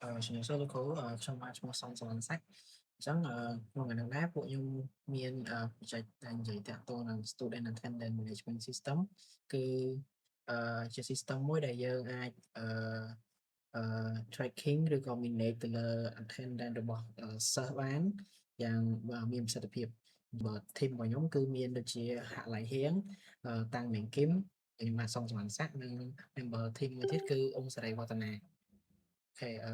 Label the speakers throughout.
Speaker 1: ជំរាបសួរលោកគ្រូខ្ញុំបាទឈ្មោះសុំសុវណ្ណសាច់អញ្ចឹងក្នុងដំណើរការពួកខ្ញុំមានproject ដែលនិយាយតាក់ទងនឹង Student Attendance Management System គឺជា system មួយដែលយើងអាចtracking ឬក៏ manage ទៅលើ attendance របស់សិស្សបានយ៉ាងមានប្រសិទ្ធភាពបើ team របស់ខ្ញុំគឺមានដូចជាហាក់ឡៃហៀងតាំងមេងគឹមខ្ញុំបាទសុំសុវណ្ណសាច់និង member team មួយទៀតគឺអ៊ុំសេរីវឌ្ឍនាអូខេអ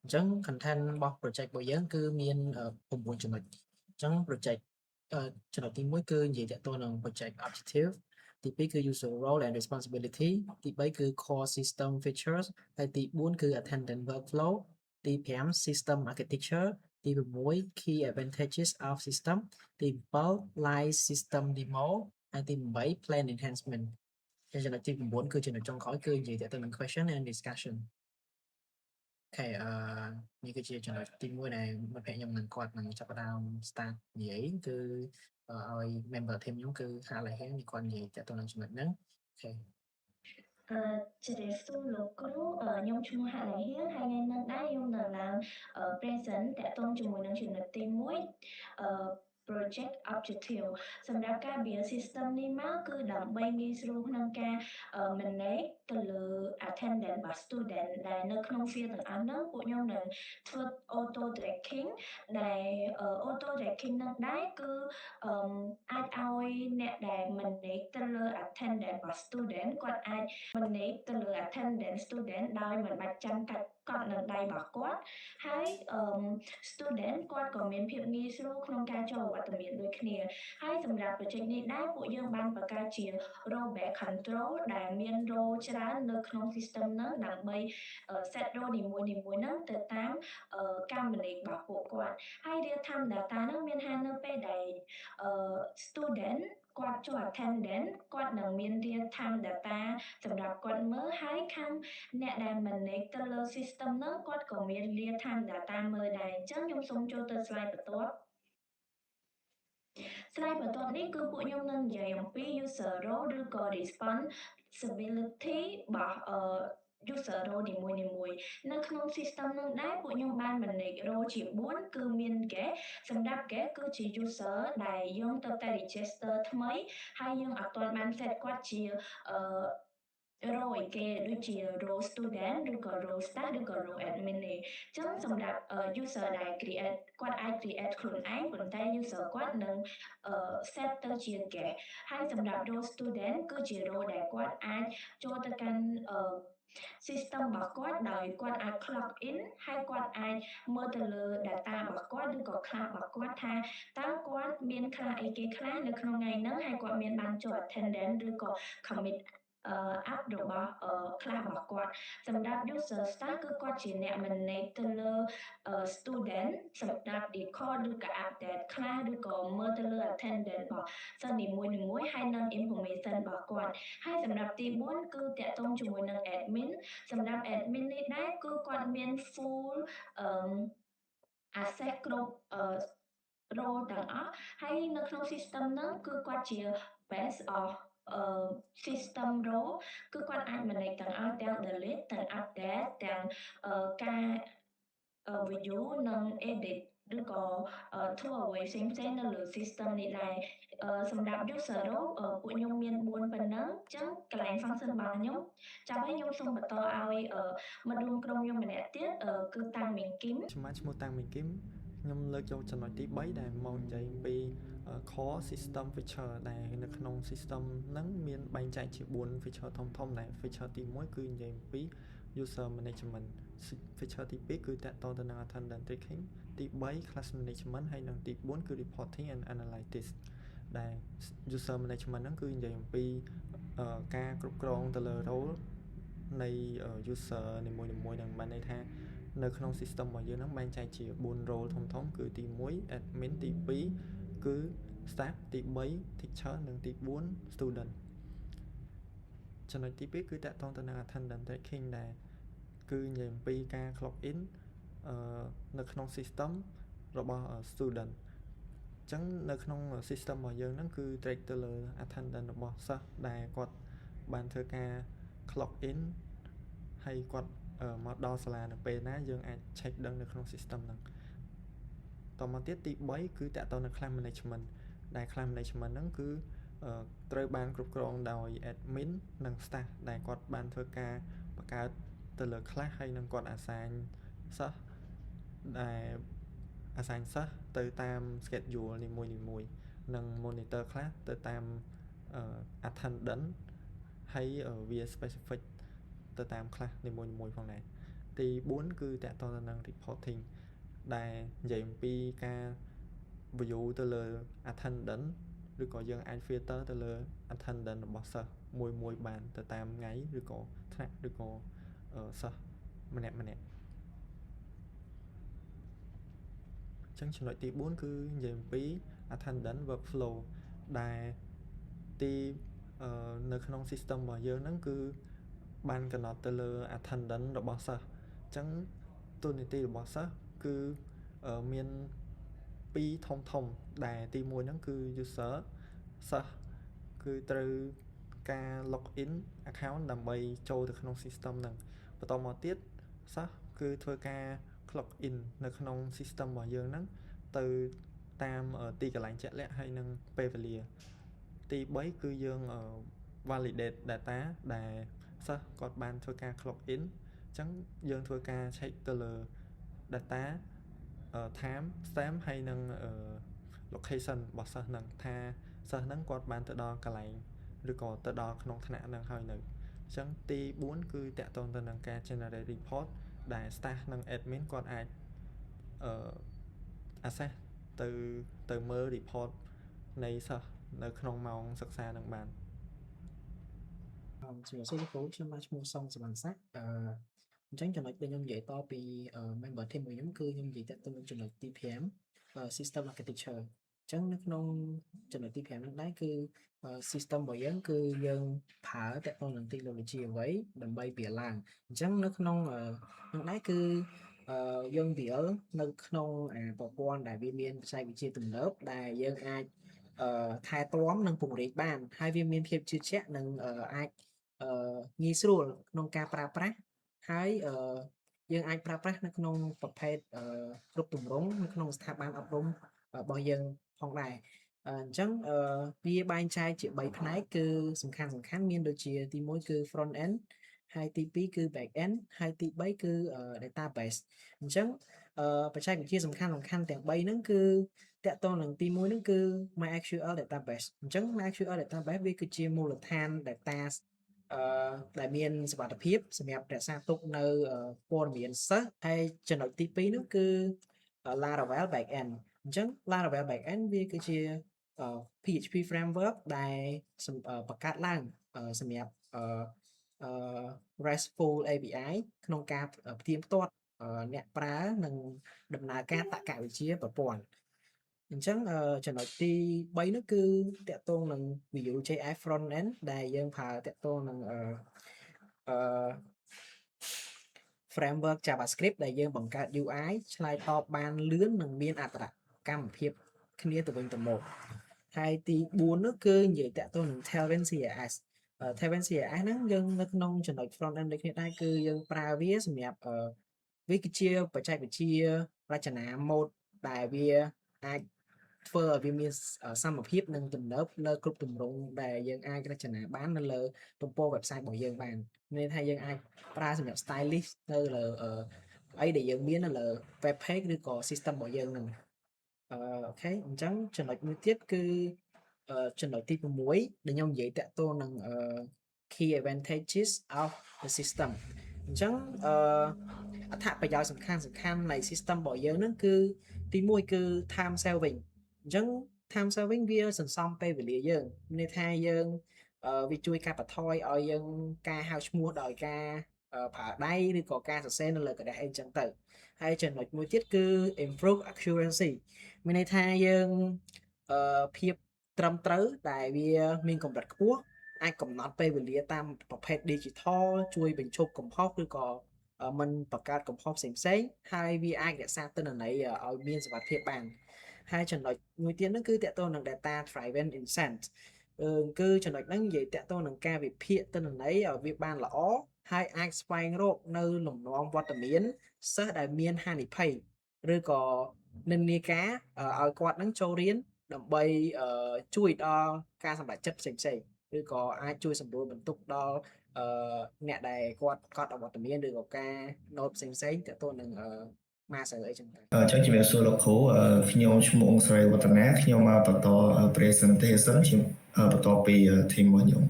Speaker 1: ញ្ចឹង content របស់ project របស់យើងគឺមាន9ចំណុចអញ្ចឹង project ចំណុចទី1គឺនិយាយតាក់ទងនឹង project objective ទី2គឺ user role and responsibility ទី3គឺ core system features ហើយទី4គឺ attendant workflow ទី5 system architecture ទី6 key advantages of system ទី7 live system demo ហើយទី8 plan enhancement ហើយចំណុចទី9គឺចំណុចចុងក្រោយគឺនិយាយតាក់ទងនឹង question and discussion អូខេនេះគឺជាចំណុចទី1ដែលមិត្តភក្តិខ្ញុំនឹងគាត់នឹងចាប់ផ្ដើម start និយាយគឺឲ្យ member team ខ្ញុំគឺហាក់ឡៃហៀងនេះគាត់និយាយតាក់ទងនឹងចំណុចហ្នឹងអូខេ
Speaker 2: ជំរាបសួរលោកគ្រូខ្ញុំឈ្មោះហាក់ឡៃហៀងហើយថ្ងៃនេះដែរខ្ញុំនឹងឡើង present តាក់ទងជាមួយនឹងចំណុចទី1 project objective សម្រាប់ការ build system នេះមកគឺដើម្បីងាយស្រួលក្នុងការ manage ទៅលើ attendance របស់ student ដែលនៅក្នុង field ទាំងអស់ហ្នឹងពួកខ្ញុំនឹងធ្វើ auto tracking ដែល auto tracking ហ្នឹងដែរគឺអាចឲ្យអ្នកដែល manage ទៅលើ attendance របស់ student គាត់អាច manage ទៅលើ attendance student ដោយមិនបាច់ចាំកាច់កត់នៅដៃរបស់គាត់ហើយstudent គាត់ក៏មានភាពងាយស្រួលក្នុងការចូលវត្តមានដូចគ្នាហើយសម្រាប់ project នេះដែរពួកយើងបានបង្កើតជា role based control ដែលមាន role ច្រើននៅក្នុង system ហ្នឹងដើម្បី set role នីមួយៗហ្នឹងទៅតាមការ manage របស់ពួកគាត់ហើយ real time data ហ្នឹងមានថានៅពេលដែល student គាត់ចូល attendance គាត់នឹងមាន real time data សម្រាប់គាត់មើលហើយខាងអ្នកដែល manage ទៅលើ system ហ្នឹងគាត់ក៏មាន real time data មើលដែរអញ្ចឹងខ្ញុំសូមចូលទៅ slide បន្ទាប់ slide បន្ទាប់នេះគឺពួកខ្ញុំនឹងនិយាយអំពី user role ឬក៏ responsibility របស់user role នីមួយៗនៅក្នុង system នោះដែរពួកខ្ញុំបាន manage role ជា4គឺមាន guest សម្រាប់ guest គឺជា user ដែលយើងទៅតែ register ថ្មីហើយយើងអត់ទាន់បាន set គាត់ជាrole ឯគេដូចជា role student ឬក៏ role staff ឬក៏ role admin ទេអញ្ចឹងសម្រាប់ user ដែល create គាត់អាច create ខ្លួនឯងប៉ុន្តែ user គាត់នឹង set ទៅជា guest ហើយសម្រាប់ role student គឺជា role ដែលគាត់អាចចូលទៅកាន់ system របស់គាត់ដោយគាត់អាច clock in ហើយគាត់អាចមើលទៅលើ data របស់គាត់ឬក៏ class របស់គាត់ថាតើគាត់មាន class អីគេខ្លះនៅក្នុងថ្ងៃហ្នឹងហើយគាត់មានបានចូល attendance ឬក៏ commit app របស់ class របស់គាត់សម្រាប់ user staff គឺគាត់ជាអ្នក manage ទៅលើ student សម្រាប់ record ឬក៏ update class ឬក៏មើលទៅលើ attendance របស់សិស្សនីមួយៗហើយនិង information របស់គាត់ហើយសម្រាប់ទី4គឺតាក់ទងជាមួយនឹង admin សម្រាប់ admin នេះដែរគឺគាត់មាន full access គ្រប់ role ទាំងអស់ហើយនៅក្នុង system ហ្នឹងគឺគាត់ជា base of system role គឺគាត់អាច manage ទាំងអស់ទាំង delete ទាំង update ទាំងការ view និង edit ឬក៏ធ្វើអ្វីផ្សេងៗនៅលើ system នេះដែរសម្រាប់ user role ពួកខ្ញុំមាន4ប៉ុណ្ណឹងអញ្ចឹងកន្លែង function របស់ខ្ញុំចាប់ហើយខ្ញុំសូមបន្តឲ្យមិត្តរួមក្រុមខ្ញុំម្នាក់ទៀតគឺតាំងមីងគឹម
Speaker 3: ខ្ញុំឈ្មោះតាំងមីងគឹមខ្ញុំលើកយកចំណុចទី3ដែលមកនិយាយអំពី core system feature ដែលនៅក្នុង system ហ្នឹងមានបែងចែកជា4 feature ធំៗដែល feature ទី1គឺនិយាយអំពី user management feature ទី2គឺតាក់ទងទៅនឹង attendance tracking ទី3 class management ហើយនិងទី4គឺ reporting and analytics ដែល user management ហ្នឹងគឺនិយាយអំពីការគ្រប់គ្រងទៅលើ role នៃ user នីមួយៗនឹងបានន័យថានៅក្នុង system របស់យើងហ្នឹងបែងចែកជា4 role ធំៗគឺទី1 admin ទី2គឺ staff ទី3 teacher និងទី4 student ចំណុចទី2គឺតាក់ទងទៅនឹង attendance tracking ដែលគឺនិយាយអំពីការ clock in នៅក្នុង system របស់ student អញ្ចឹងនៅក្នុង system របស់យើងហ្នឹងគឺ track ទៅលើ attendance របស់សិស្សដែលគាត់បានធ្វើការ clock in ហើយគាត់ មកដល់សាលានៅពេលណាយើងអាច check ដឹងនៅក្នុង system ហ្នឹងតមកទៀតទី3គឺតាក់ទងនឹង class management ដែល class management ហ្នឹងគឺត្រូវបានគ្រប់គ្រងដោយ admin និង staff ដែលគាត់បានធ្វើការបង្កើតទៅលើ class ហើយនឹងគាត់ assign សិស្សដែល assign សិស្សទៅតាម schedule នីមួយៗនិង monitor class ទៅតាម attendance ហើយវា specific ទៅតាម class នីមួយៗផងដែរទី4គឺតាក់ទងទៅនឹង reporting ដែលនិយាយអំពីការ view ទៅលើ attendance ឬក៏យើងអាច filter ទៅលើ attendance របស់សិស្សមួយបានទៅតាមថ្ងៃឬក៏ថ្នាក់ឬក៏សិស្សម្នាក់ចឹងចំណុចទី4គឺនិយាយអំពី attendance workflow ដែលទីនៅក្នុង system របស់យើងហ្នឹងគឺបានកំណត់ទៅលើ attendance របស់សិស្សចឹងតួនាទីរបស់សិស្សគឺមាន2ធំដែលទី1ហ្នឹងគឺ user សិស្សគឺត្រូវការ login account ដើម្បីចូលទៅក្នុង system ហ្នឹងបន្តមកទៀតសិស្សគឺធ្វើការ clock in នៅក្នុង system របស់យើងហ្នឹងទៅតាមទីកន្លែងជាក់លាក់ហើយនឹងពេលវេលាទី3គឺយើងvalidate data ដែលសិស្សគាត់បានធ្វើការ clock in អញ្ចឹងយើងធ្វើការ check ទៅលើ data time stamp ហើយនឹង location របស់សិស្សហ្នឹងថាសិស្សហ្នឹងគាត់បានទៅដល់កន្លែងឬក៏ទៅដល់ក្នុងថ្នាក់ហ្នឹងហើយនៅអញ្ចឹងទី4គឺតាក់ទងទៅនឹងការ generate report ដែល staff និង admin គាត់អាចaccess ទៅមើល report នៃសិស្សនៅក្នុងម៉ោងសិក្សានឹងបាន
Speaker 1: ជំរាបសួរលោកគ្រូខ្ញុំឈ្មោះសុងសវណ្ណស័ក្តិអញ្ចឹងចំណុចដែលខ្ញុំនិយាយតពី member team របស់ខ្ញុំគឺខ្ញុំនិយាយតាក់ទងនឹងចំណុចទី5 system architecture អញ្ចឹងនៅក្នុងចំណុចទី5នេះដែរគឺ system របស់យើងគឺយើងប្រើតាក់ទងនឹង technology អ្វីដើម្បីវាឡើងអញ្ចឹងនៅក្នុងនោះដែរគឺយើងវាលនៅក្នុងប្រព័ន្ធដែលវាមានបច្ចេកវិទ្យាទំនើបដែលយើងអាចថែទាំនិងពង្រីកបានហើយវាមានភាពជឿជាក់និងអាចងាយស្រួលក្នុងការប្រើប្រាស់ហើយយើងអាចប្រើប្រាស់នៅក្នុងប្រភេទគ្រប់ទម្រង់នៅក្នុងស្ថាប័នអប់រំរបស់យើងផងដែរអញ្ចឹងវាបែងចែកជា3ផ្នែកគឺសំខាន់មានដូចជាទី1គឺ front end ហើយទី2គឺ back end ហើយទី3គឺ database អញ្ចឹងបច្ចេកវិទ្យាសំខាន់ទាំង3ហ្នឹងគឺតាក់ទងនឹងទី1ហ្នឹងគឺ MySQL database អញ្ចឹង MySQL database វាគឺជាមូលដ្ឋាន data ដែលមានសុវត្ថិភាពសម្រាប់រក្សាទុកនៅព័ត៌មានសិស្សហើយចំណុចទី2នោះគឺ Laravel backend អញ្ចឹង Laravel backend វាគឺជា PHP framework ដែលបង្កើតឡើងសម្រាប់RESTful API ក្នុងការផ្ទៀងផ្ទាត់អ្នកប្រើនិងដំណើរការតក្កវិទ្យាប្រព័ន្ធអញ្ចឹងចំណុចទី3នោះគឺតាក់ទងនឹង Vue.js front end ដែលយើងប្រើតាក់ទងនឹងframework JavaScript ដែលយើងបង្កើត UI ឆ្លើយតបបានលឿននិងមានអត្តកម្មភាពគ្នាទៅវិញទៅមកហើយទី4នោះគឺនិយាយតាក់ទងនឹង Tailwind CSS Tailwind CSS ហ្នឹងយើងនៅក្នុងចំណុច front end ដូចគ្នាដែរគឺយើងប្រើវាសម្រាប់វាគឺជាបច្ចេកវិទ្យារចនា mode ដែលវាអាចធ្វើឲ្យវាមានសមភាពនិងទំនើបលើគ្រប់ទម្រង់ដែលយើងអាចរចនាបាននៅលើទំព័រ website របស់យើងបានមានន័យថាយើងអាចប្រើសម្រាប់ stylist នៅលើអីដែលយើងមាននៅលើ web page ឬក៏ system របស់យើងហ្នឹងអូខេអញ្ចឹងចំណុចមួយទៀតគឺចំណុចទី6ដែលខ្ញុំនិយាយតាក់ទងនឹង key advantages of the system អញ្ចឹងអត្ថប្រយោជន៍សំខាន់នៃ system របស់យើងហ្នឹងគឺទី1គឺ time saving អញ្ចឹង time saving វាសន្សំពេលវេលាយើងមានន័យថាយើងវាជួយកាត់បន្ថយឲ្យយើងការហៅឈ្មោះដោយការប្រើដៃឬក៏ការសរសេរនៅលើกระดาษអីចឹងទៅហើយចំណុចមួយទៀតគឺ improve accuracy មានន័យថាយើងភាពត្រឹមត្រូវដែលវាមានកម្រិតខ្ពស់អាចកំណត់ពេលវេលាតាមប្រភេទ digital ជួយបញ្ឈប់កំហុសឬក៏មិនបង្កើតកំហុសផ្សេងហើយវាអាចរក្សាទិន្នន័យឲ្យមានសុវត្ថិភាពបានហើយចំណុចមួយទៀតនោះគឺតាក់ទងនឹង data driven insight គឺចំណុចហ្នឹងនិយាយតាក់ទងនឹងការវិភាគទិន្នន័យឲ្យវាបានល្អ ហើយអាចស្វែងរកនៅលំនាំវត្តមានសិស្សដែលមានហានិភ័យឬក៏និន្នាការឲ្យគាត់នឹងចូលរៀនដើម្បីជួយដល់ការសម្រេចចិត្តផ្សេងៗឬក៏អាចជួយសម្រួលបន្ទុកដល់អ្នកដែលគាត់ប្រកបអវត្តមានឬក៏ការ note ផ្សេងៗទាក់ទងនឹងម៉ាសអីចឹងទៅ
Speaker 4: ចឹងជំរាបសួរលោកគ្រូខ្ញុំឈ្មោះអង្គស្រីវឌ្ឍនាខ្ញុំមកបន្ត presentation បន្តពី team របស់ខ្ញុំ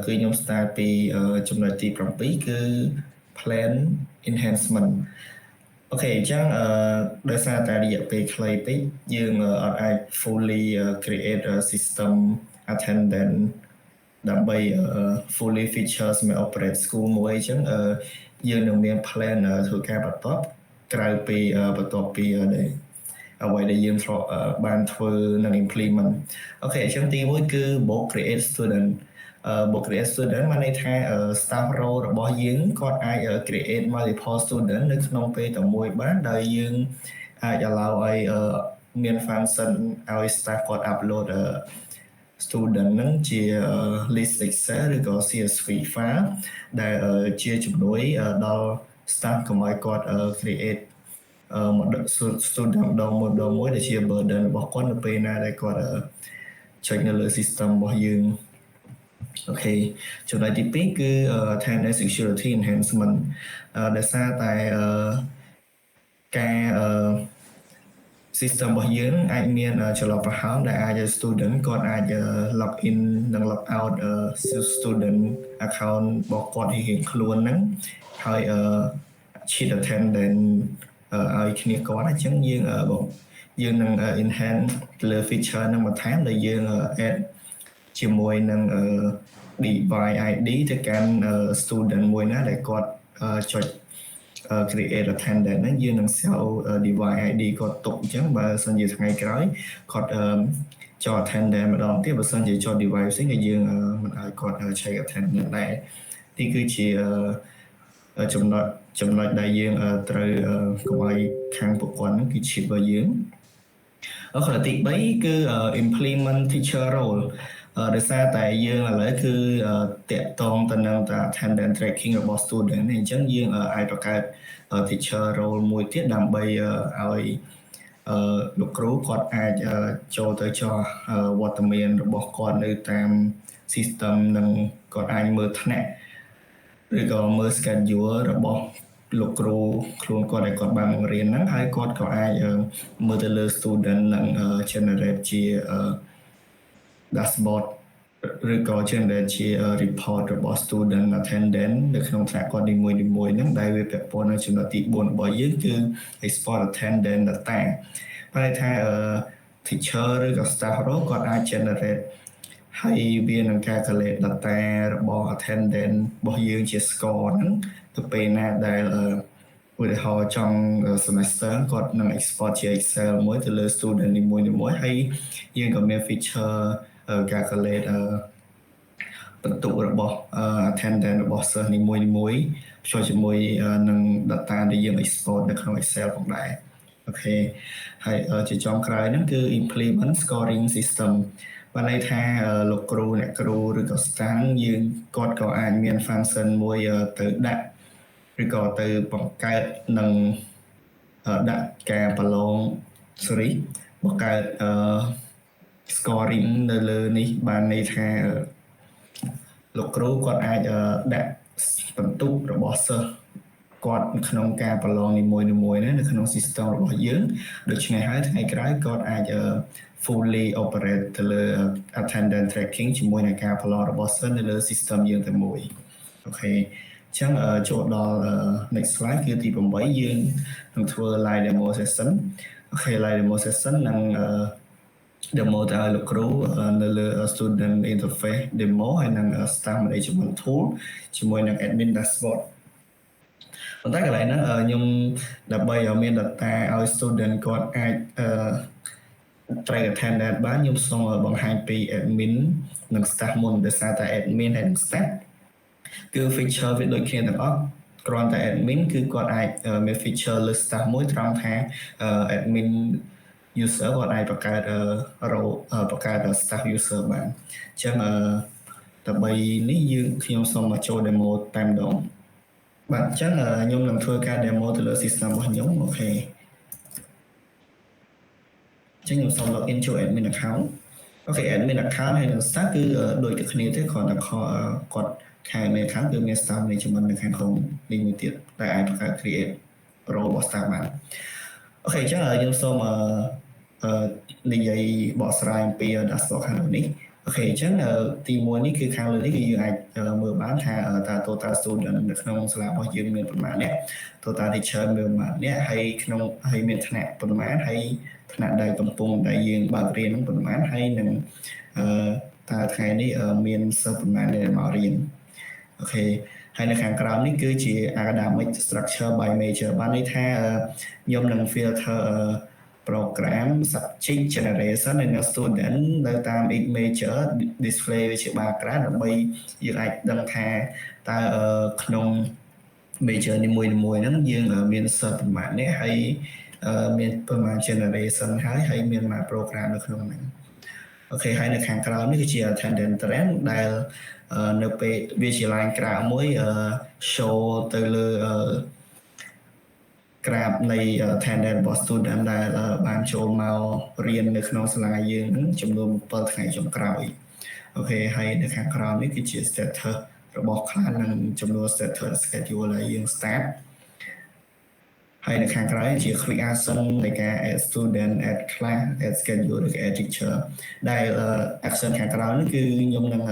Speaker 4: គឺខ្ញុំ start ពីចំណុចទី7គឺ plan enhancement អូខេអញ្ចឹងដោយសារតែរយៈពេលខ្លីពេកយើងអាច fully create a system attendant ដើម្បី fully feature សម្រាប់ operate school មួយអញ្ចឹងយើងនឹងមាន plan ធ្វើការបន្តក្រៅពីបន្ទាប់ពីអ្វីដែលយើងធ្លាប់បានធ្វើនិង implement អូខេអញ្ចឹងទី1គឺ book create student book create student មានន័យថា staff role របស់យើងគាត់អាច create multiple student នៅក្នុងពេលតែមួយបានដោយយើងអាច allow ឲ្យមាន function ឲ្យ staff គាត់ upload student ហ្នឹងជា list Excel ឬក៏ CSV file ដែលជាជំនួយដល់ staff កុំឲ្យគាត់ create student ម្ដងមួយដែលជា burden របស់គាត់នៅពេលណាដែលគាត់ចុចនៅលើ system របស់យើងអូខេចំណុចទី2គឺ attendance security enhancement ដោយសារតែការ system របស់យើងអាចមានចន្លោះប្រហោងដែលអាចឲ្យ student គាត់អាច log in និង log out student account របស់គាត់រៀងខ្លួនហ្នឹងហើយcheat attendant ឲ្យគ្នាគាត់អញ្ចឹងយើងនឹង enhance លើ feature ហ្នឹងបន្ថែមដែលយើង add ជាមួយនឹង device ID ទៅកាន់ student មួយណាដែលគាត់ចុច create attendant ហ្នឹងយើងនឹង show device ID គាត់ទុកអញ្ចឹងបើសិនជាថ្ងៃក្រោយគាត់ចុច attendant ម្ដងទៀតបើសិនជាចុច device ផ្សេងក៏យើងមិនឲ្យគាត់ check attendant ដែរទីគឺជាចំណុចដែលយើងត្រូវកុំឲ្យខាងប្រព័ន្ធហ្នឹងគឺ chip របស់យើងអូខេទី3គឺ implement teacher role ដោយសារតែយើងឥឡូវគឺតាក់ទងទៅនឹង attendance tracking របស់ student នេះអញ្ចឹងយើងអាចបង្កើត teacher role មួយទៀតដើម្បីឲ្យលោកគ្រូគាត់អាចចូលទៅចោះវត្តមានរបស់គាត់នៅតាម system និងគាត់អាចមើលថ្នាក់ឬក៏មើល schedule របស់លោកគ្រូខ្លួនគាត់ដែលគាត់បានបង្រៀនហ្នឹងហើយគាត់ក៏អាចមើលទៅលើ student និង generate ជា dashboard ឬក៏ generate ជា report របស់ student attendance នៅក្នុងថ្នាក់គាត់នីមួយៗហ្នឹងដែលវាពាក់ព័ន្ធនឹងចំណុចទី4របស់យើងគឺ export attendance data បែរថា teacher ឬក៏ staff role គាត់អាច generate ហើយវានឹង calculate data របស់ attendance របស់យើងជា score ហ្នឹងទៅពេលណាដែលឧទាហរណ៍ចង់ semester គាត់នឹង export ជា Excel មួយទៅលើ student នីមួយៗហើយយើងក៏មាន feature calculate បន្ទុករបស់ attendance របស់សិស្សនីមួយៗភ្ជាប់ជាមួយនឹង data ដែលយើង export នៅក្នុង Excel ផងដែរអូខេហើយជាចុងក្រោយហ្នឹងគឺ implement scoring system បានន័យថាលោកគ្រូអ្នកគ្រូឬក៏ staff យើងគាត់ក៏អាចមាន function មួយទៅដាក់ឬក៏ទៅបង្កើតនិងដាក់ការប្រឡងបង្កើតscoring នៅលើនេះបានន័យថាលោកគ្រូគាត់អាចដាក់បន្ទុករបស់សិស្សគាត់ក្នុងការប្រឡងនីមួយៗនៅក្នុង system របស់យើងដូច្នេះហើយថ្ងៃក្រោយគាត់អាច fully operate ទៅលើ attendance tracking ជាមួយនឹងការប្រឡងរបស់សិស្សនៅលើ system យើងតែមួយអូខេអញ្ចឹងចូលដល់ next slide គឺទី8យើងនឹងធ្វើ live demo session អូខេ live demo session នឹងdemo ទៅឲ្យលោកគ្រូនៅលើ student interface demo ហើយនឹង staff management tool ជាមួយនឹង admin dashboard ប៉ុន្តែកន្លែងហ្នឹងខ្ញុំដើម្បីឲ្យមាន data ឲ្យ student គាត់អាច track attendance បានខ្ញុំសូមបង្ហាញពី admin និង staff មុនដោយសារតែ admin ហើយនិង staff គឺ feature វាដូចគ្នាទាំងអស់គ្រាន់តែ admin គឺគាត់អាចមាន feature លើ staff មួយត្រង់ថា admin user គាត់អាចបង្កើត role បង្កើត staff user បានអញ្ចឹង ដើម្បីនេះយើងខ្ញុំសូមមកចូល demo តែម្ដងបាទអញ្ចឹងខ្ញុំនឹងធ្វើការ demo ទៅលើ system របស់ខ្ញុំអូខេអញ្ចឹងខ្ញុំសូម login ចូល admin account អូខេ admin account ហើយនឹង staff គឺដូចតែគ្នាទេគ្រាន់តែគាត់ខាង admin account គឺមាន staff management នៅខាងក្នុងនេះមួយទៀតតែអាចបង្កើត create role របស់ staff បានអូខេអញ្ចឹងខ្ញុំសូមនិយាយបកស្រាយអំពី dashboard ខាងនេះអូខេអញ្ចឹងទី1នេះគឺខាងលើនេះគឺយើងអាចមើលបានថាតើ total student នៅក្នុងសាលារបស់យើងមានប្រមាណអ្នក total teacher មានប្រមាណអ្នកហើយមានថ្នាក់ប្រមាណហើយថ្នាក់ដែលកំពុងដែលយើងបើករៀននឹងប្រមាណហើយនឹងតើថ្ងៃនេះមានសិស្សប្រមាណដែលមករៀនអូខេហើយនៅខាងក្រោមនេះគឺជា academic structure by major បានន័យថាខ្ញុំនឹង filter program subject generation និង student នៅតាម each major display វាជាបារក្រាដើម្បីយើងអាចដឹងថាតើក្នុង major នីមួយៗហ្នឹងយើងមានសិស្សប្រមាណនេះហើយមានប្រមាណ generation ហើយមានមួយ program នៅក្នុងហ្នឹងអូខេហើយនៅខាងក្រោមនេះគឺជា attendance trend ដែលនៅពេលវាជា line ក្រៅមួយ show ទៅលើ graph នៃ attendance របស់ student ដែលបានចូលមករៀននៅក្នុងសាលាយើងហ្នឹងចំនួន7ថ្ងៃចុងក្រោយអូខេហើយនៅខាងក្រោមនេះគឺជា status របស់ class និងចំនួន status schedule ដែលយើង start ហើយនៅខាងក្រោយជា quick action នៃការ add student add class add schedule ឬ add teacher ដែល action ខាងក្រោយនេះគឺខ្ញុំនឹង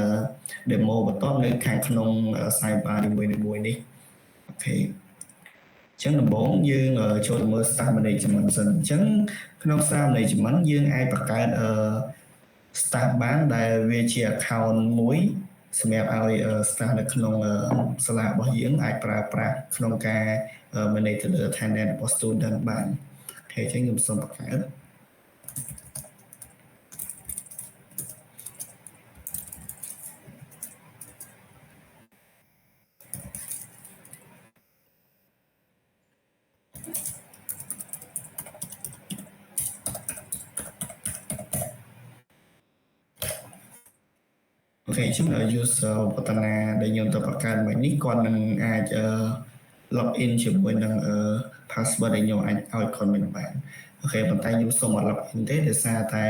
Speaker 4: demo បន្តនៅខាងក្នុង sidebar នីមួយៗនេះអូខេអញ្ចឹងដំបូងយើងចូលមើល staff management សិនអញ្ចឹងក្នុង staff management យើងអាចបង្កើតstaff បានដែលវាជា account មួយសម្រាប់ឲ្យ staff នៅក្នុងសាលារបស់យើងអាចប្រើប្រាស់ក្នុងការ manage ទៅលើ attendance របស់ student បានអូខេអញ្ចឹងខ្ញុំសូមបង្កើតអូខេអញ្ចឹង user បតនាដែលខ្ញុំទៅបង្កើតមកនេះគាត់នឹងអាច log in ជាមួយនឹង password ដែលខ្ញុំអាចឲ្យ comment បានអូខេប៉ុន្តែខ្ញុំសូមអត់ log in ទេដោយសារតែ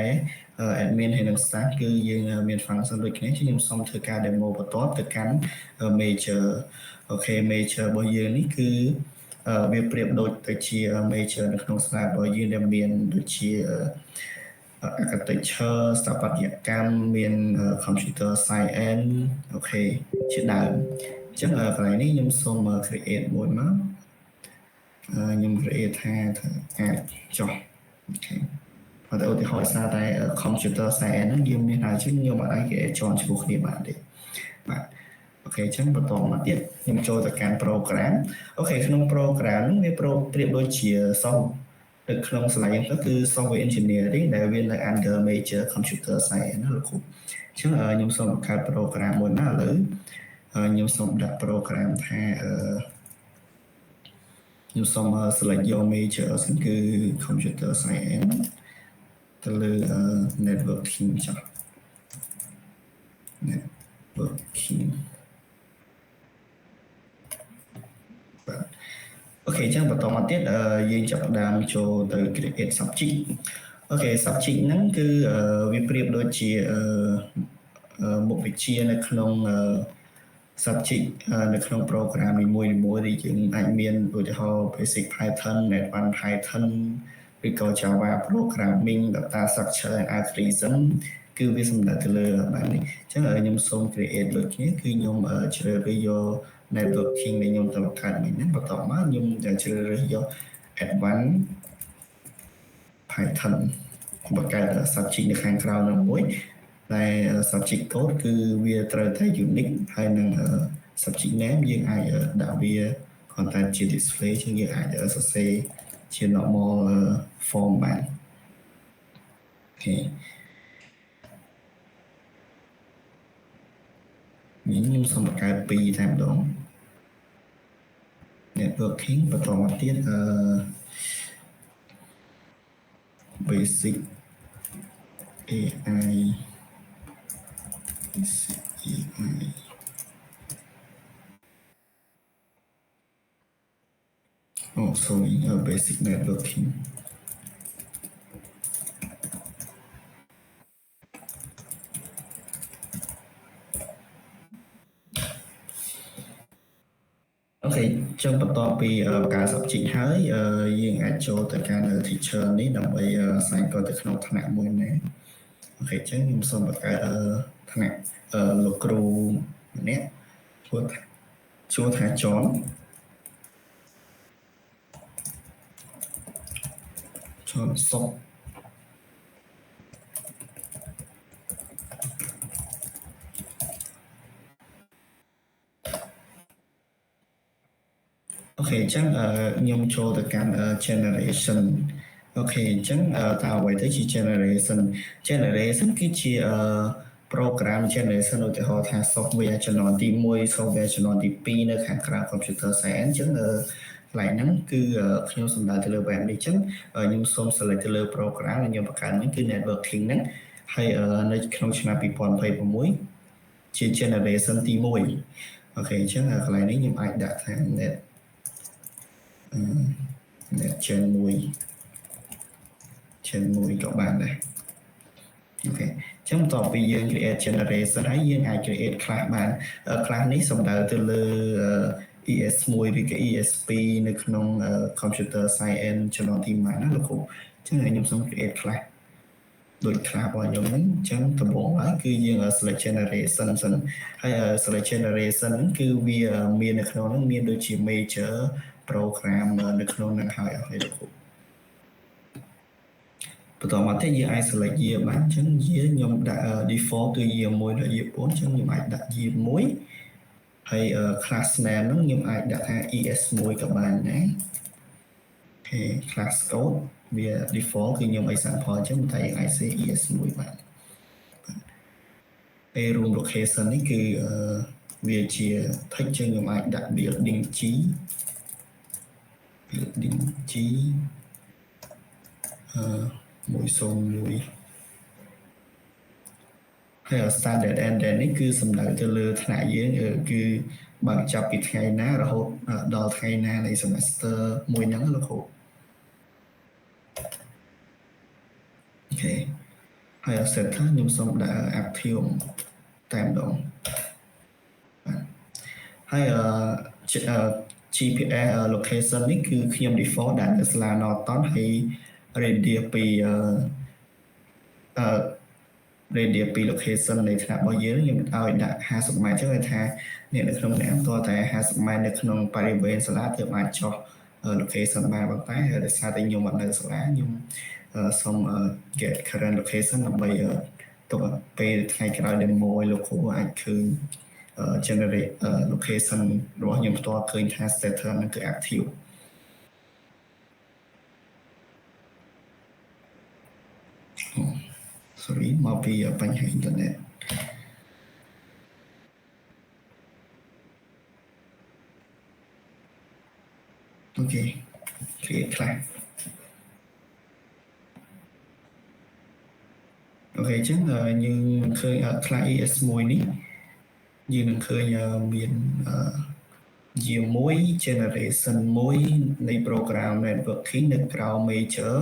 Speaker 4: admin ហើយនឹង staff គឺយើងមាន function ដូចគ្នាខ្ញុំសូមធ្វើការ demo បន្តទៅកាន់ major អូខេ major របស់យើងនេះគឺវាប្រៀបដូចទៅជា major នៅក្នុងសាលារបស់យើងដែលមានដូចជា architecture ស្ថាបត្យកម្មមាន computer science អូខេជាដើមអញ្ចឹងកន្លែងនេះខ្ញុំសូម create មួយមកខ្ញុំ create ថាអាចចុះអូខេបើទៅឧទាហរណ៍សារតែ computer science ហ្នឹងយើងមានហើយខ្ញុំអត់អាច create ជាន់ឈ្មោះគ្នាបានទេបាទអូខេអញ្ចឹងបន្តមកទៀតខ្ញុំចូលទៅកាន់ program អូខេក្នុង program ហ្នឹងវាប្រៀបដូចជា software នៅក្នុងសាលាយើងទៅគឺ software engineering ដែលវានៅ under major computer science ណាលោកគ្រូអញ្ចឹងខ្ញុំសូមបង្កើត program មួយណាឥឡូវខ្ញុំសូមដាក់ program ថាខ្ញុំសូម select យក major សិនគឺ computer science ទៅលើ networking ចុះ networking បាទអូខេអញ្ចឹងបន្តមកទៀតយើងចាប់ផ្ដើមចូលទៅ create subject អូខេ subject ហ្នឹងគឺវាប្រៀបដូចជាមុខវិជ្ជានៅក្នុង subject នៅក្នុង program នីមួយៗដែលយើងអាចមានឧទាហរណ៍ basic Python advanced Python ឬក៏ Java programming data structure and algorithm គឺវាសំដៅទៅលើបែបនេះអញ្ចឹងខ្ញុំសូម create ដូចគ្នាគឺខ្ញុំជ្រើសរើសយក networking ដែលខ្ញុំទៅបង្កើតមិញហ្នឹងបន្តមកខ្ញុំជ្រើសរើសយក advanced Python បង្កើត subject នៅខាងក្រោមនោះមួយតែ subject code គឺវាត្រូវតែ unique ហើយនឹង subject name យើងអាចដាក់វា content ជា display ជាងយើងអាចសរសេរជា normal form បានអូខេខ្ញុំសូមបង្កើត2តែម្ដង networking បន្តមកទៀតbasic AI basic Oh, sorry, basic networking. Ok, ចឹងបន្ទាប់ពីការ subject ហើយយើងអាចចូលទៅកាន់ teacher នេះដើម្បី assign គាត់ទៅក្នុងថ្នាក់មួយណាអូខេចឹងខ្ញុំសូមបង្កើតថ្នាក់លោកគ្រូម្នាក់ជួថាចនសុខអូខេអញ្ចឹងខ្ញុំចូលទៅកាន់ generation អូខេអញ្ចឹងតើអ្វីទៅជា generation គឺជា program generation ឧទាហរណ៍ថា software ជំនាន់ទី1 software ជំនាន់ទី2នៅខាងក្រៅ computer science អញ្ចឹងកន្លែងហ្នឹងគឺខ្ញុំសំដៅទៅលើ បែបនេះអញ្ចឹងខ្ញុំសូម select ទៅលើ program ដែលខ្ញុំបង្កើតហ្នឹងគឺ networking ហ្នឹងហើយនៅក្នុងឆ្នាំ2026ជា generation ទី1អូខេអញ្ចឹងកន្លែងនេះខ្ញុំអាចដាក់ថា net gen 1ក៏បានដែរអូខេអញ្ចឹងបន្ទាប់ពីយើង create generation ហើយយើងអាច create class បាន class នេះសំដៅទៅលើ ES1 ឬក៏ ES2 នៅក្នុង computer science ជំនាន់ទី1ណាលោកគ្រូអញ្ចឹងខ្ញុំសូម create class ដូច class របស់ខ្ញុំហ្នឹងអញ្ចឹងដំបូងហើយគឺយើង select generation សិនហើយ select generation ហ្នឹងគឺវាមាននៅក្នុងហ្នឹងមានដូចជា major program នៅក្នុងហ្នឹងហើយអស់លោកគ្រូបន្តមកទៀតយើងអាច select year បានអញ្ចឹង year ខ្ញុំដាក់ default គឺ year 1ដល់ year 4អញ្ចឹងខ្ញុំអាចដាក់ year 1ហើយ class name ហ្នឹងខ្ញុំអាចដាក់ថា ES1 ក៏បានដែរអូខេ class code វា default គឺខ្ញុំ example អញ្ចឹងតែយើងអាច say ES1 បានពេល room location នេះគឺវាជា text ចឹងខ្ញុំអាចដាក់ building G 101ហើយ standard ending នេះគឺសំដៅទៅលើថ្នាក់យើងគឺបើចាប់ពីថ្ងៃណារហូតដល់ថ្ងៃណានៃ semester មួយហ្នឹងលោកគ្រូអូខេហើយ set ខ្ញុំសូមដាក់ active តែម្ដងហើយ GPS location នេះគឺខ្ញុំ default ដាក់នៅសាលា Norton ហើយ radius ពីradius ពី location នៃថ្នាក់របស់យើងខ្ញុំឲ្យដាក់50ម៉ែត្រអញ្ចឹងថាអ្នកនៅក្នុងអ្នកតើតែ50ម៉ែត្រនៅក្នុងបរិវេណសាលាទើបអាចចុះ location បានប៉ុន្តែដោយសារតែខ្ញុំអត់នៅសាលាខ្ញុំសូម get current location ដើម្បីទុកពេលថ្ងៃក្រោយ demo ឲ្យលោកគ្រូអាចឃើញgenerate location របស់ខ្ញុំផ្ទាល់ឃើញថា status ហ្នឹងគឺ active sorry មកពីបញ្ហាអ៊ីនធឺណិតអូខេ create class អូខេអញ្ចឹងយើងឃើញ class ES1 នេះយើងនឹងឃើញមាន year 1 generation 1នៃ program networking នៅក្រៅ major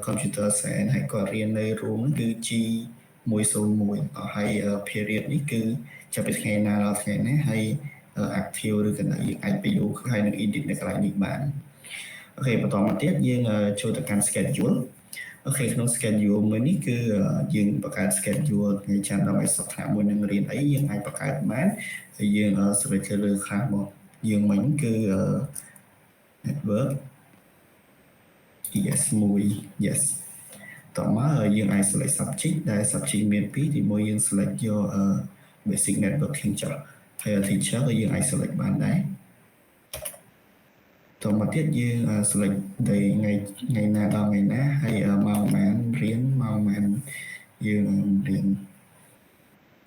Speaker 4: computer science ហើយគាត់រៀននៅ room គឺ G101 ហើយ period នេះគឺចាប់ពីថ្ងៃណាដល់ថ្ងៃណាហើយ active ឬក៏នៅយើងអាចបញ្យល់ហើយនឹង edit នៅកន្លែងនេះបានអូខេបន្តមកទៀតយើងចូលទៅកាន់ schedule អូខេក្នុង schedule មួយនេះគឺយើងបង្កើត schedule ថ្ងៃច័ន្ទដល់ថ្ងៃសុក្រថ្នាក់មួយនឹងរៀនអីយើងអាចបង្កើតបានហើយយើង select ទៅលើ class របស់យើងមិញគឺ network ES1 yes តមកយើងអាច select subject ដែល subject មាន2ទី1យើង select យក basic networking ចុះហើយ teacher ក៏យើងអាច select បានដែរតមកទៀតយើង select day ថ្ងៃណាដល់ថ្ងៃណាហើយម៉ោងប៉ុន្មានរៀនម៉ោងប៉ុន្មានយើងរៀន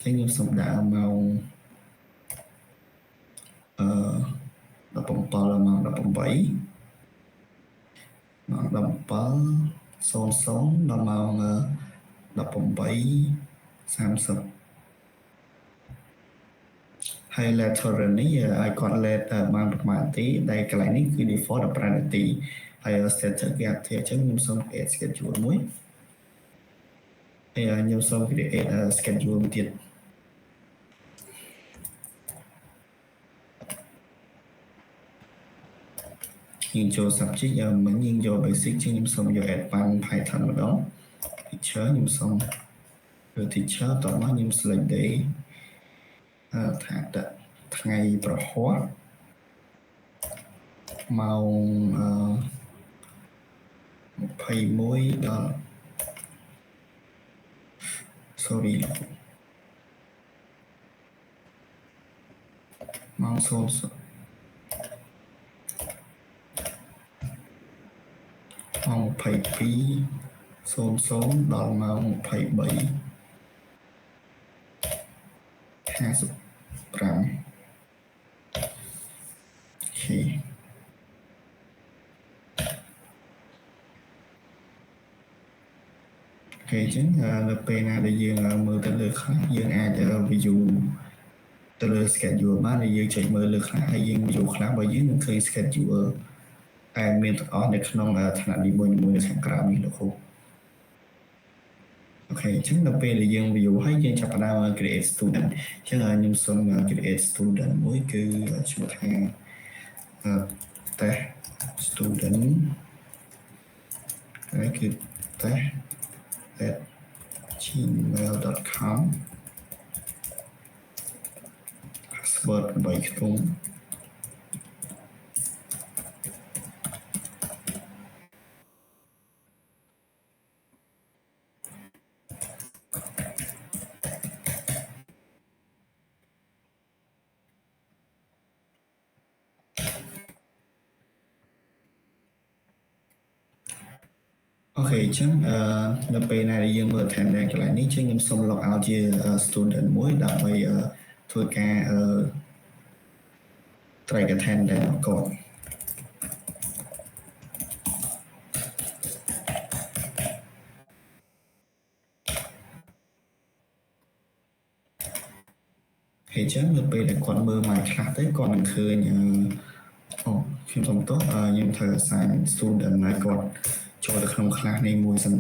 Speaker 4: ចឹងខ្ញុំសូមដាក់ម៉ោង17ដល់ម៉ោង18ម៉ោង17:00ដល់ម៉ោង18:30 ហើយ lateral នេះឲ្យគាត់ let បានប្រហែលនាទីដែលកន្លែងនេះគឺ default 15នាទីហើយ status គេអត់ទេអញ្ចឹងខ្ញុំសូម create schedule មួយហើយខ្ញុំសូម create schedule មួយទៀតយើងចូល subject មិញយើងយក basic ជាងខ្ញុំសូមយក advanced Python ម្ដង teacher ខ្ញុំសូមយក teacher តោះមកខ្ញុំ select day ថាដាក់ថ្ងៃប្រហ័សម៉ោង21ដល់ sorry ម៉ោង0ម៉ោង22:00ដល់ម៉ោង23:55 Okay. អញ្ចឹងនៅពេលណាដែលយើងមើលទៅលើខ្លះយើងអាច view ទៅលើ schedule បានហើយយើងចុចមើលលើខ្លះហើយយើង view ខ្លះបើយើងនឹងឃើញ schedule តែមានទាំងអស់នៅក្នុងថ្នាក់នីមួយៗនៅខាងក្រោមនេះលោកគ្រូអូខេអញ្ចឹងដល់ពេលដែលយើង view ហើយយើងចាប់ផ្ដើម create student អញ្ចឹងខ្ញុំសូម create student មួយគឺឈ្មោះថាtest student ហើយគឺ test@gmail.com password 8ខ្ទង់អូខេអញ្ចឹងនៅពេលណាដែលយើងមើល attendance កន្លែងនេះចឹងខ្ញុំសូម log out ជា student មួយដើម្បីធ្វើការtrack attendance របស់គាត់ហើយចឹងនៅពេលដែលគាត់មើល my class ទៅគាត់នឹងឃើញខ្ញុំសុំទោសខ្ញុំត្រូវ assign student ឲ្យគាត់ចូលទៅក្នុង class នេះមួយសិន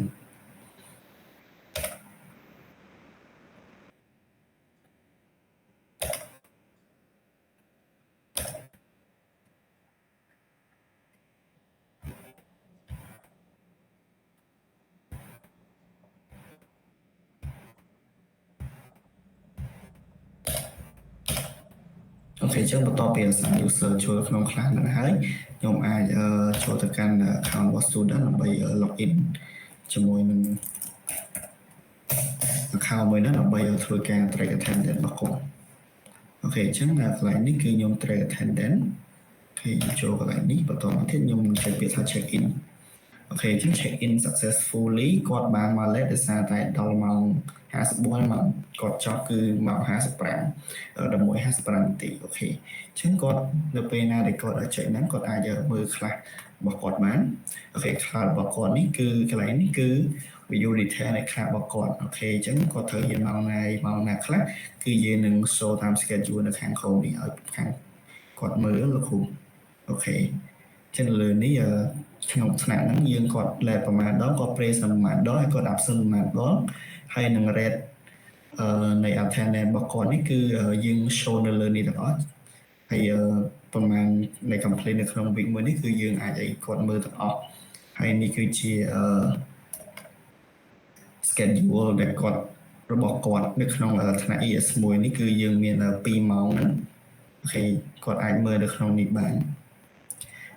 Speaker 4: អូខេចឹងបន្ទាប់ពី assign user ចូលក្នុង class ហ្នឹងហើយខ្ញុំអាចចូលទៅកាន់ account របស់ student ដើម្បី login ជាមួយនឹង account មួយហ្នឹងដើម្បីធ្វើការ track attendance របស់គាត់អូខេអញ្ចឹងកន្លែងនេះគឺខ្ញុំ track attendance អូខេចូលកន្លែងនេះបន្តមកទៀតខ្ញុំចុចពាក្យថា check in អូខេអញ្ចឹង check in successfully គាត់បានមកលេខដោយសារតែដល់ម៉ោង54មកគាត់ចប់គឺម៉ោង11:55នាទីអូខេអញ្ចឹងគាត់នៅពេលណាដែលគាត់ចុចហ្នឹងគាត់អាចមើលខ្លះរបស់គាត់បានអូខេខ្លះរបស់គាត់នេះគឺកន្លែងនេះគឺ view detail នៃខ្លះរបស់គាត់អូខេអញ្ចឹងគាត់ត្រូវយកម៉ោងណាខ្លះគឺយើងនឹង show តាម schedule នៅខាងក្រោមនេះឲ្យខាងគាត់មើលលោកគ្រូអូខេអញ្ចឹងលើនេះក្នុងថ្នាក់ហ្នឹងយើងគាត់ let ប្រមាណដងគាត់ present ប្រមាណដងហើយគាត់ absent ប្រមាណដងហើយនឹង rate នៃ attendance របស់គាត់នេះគឺយើង show នៅលើនេះទាំងអស់ហើយប្រមាណនៃ complete នៅក្នុង week មួយនេះគឺយើងអាចឲ្យគាត់មើលទាំងអស់ហើយនេះគឺជា schedule ដែលគាត់របស់គាត់នៅក្នុងថ្នាក់ ES1 នេះគឺយើងមាន2ម៉ោងហ្នឹងអូខេគាត់អាចមើលនៅក្នុងនេះបាន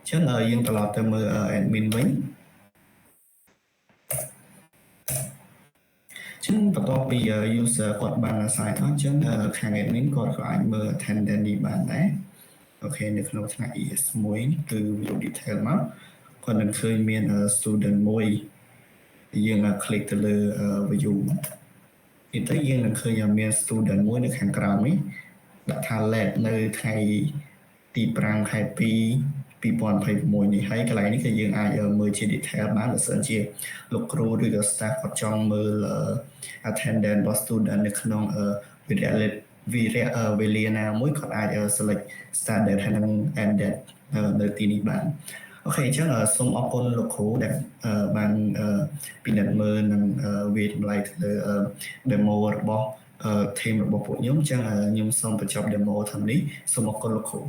Speaker 4: អញ្ចឹងយើងត្រឡប់ទៅមើល admin វិញចឹងបន្ទាប់ពី user គាត់បាន assign អញ្ចឹងខាង admin គាត់ក៏អាចមើល attendance នេះបានដែរអូខេនៅក្នុងថ្នាក់ ES1 គឺ view detail មកគាត់នឹងឃើញមាន student មួយយើង click ទៅលើ view នេះទៅយើងនឹងឃើញមាន student មួយនៅខាងក្រោមនេះដាក់ថា let នៅថ្ងៃទី5ខែ2 2026នេះហើយកន្លែងនេះគឺយើងអាចមើលជា detail បានបើសិនជាលោកគ្រូឬក៏ staff គាត់ចង់មើល attendance របស់ student នៅក្នុង វេលាណាមួយគាត់អាច select start date ហើយនឹង end date នៅទីនេះបានអូខេអញ្ចឹងសូមអរគុណលោកគ្រូដែលបានពិនិត្យមើលនិងវាយតម្លៃទៅលើ demo របស់ team របស់ពួកខ្ញុំអញ្ចឹងខ្ញុំសូមបញ្ចប់ demo តាមនេះសូមអរគុណលោកគ្រូ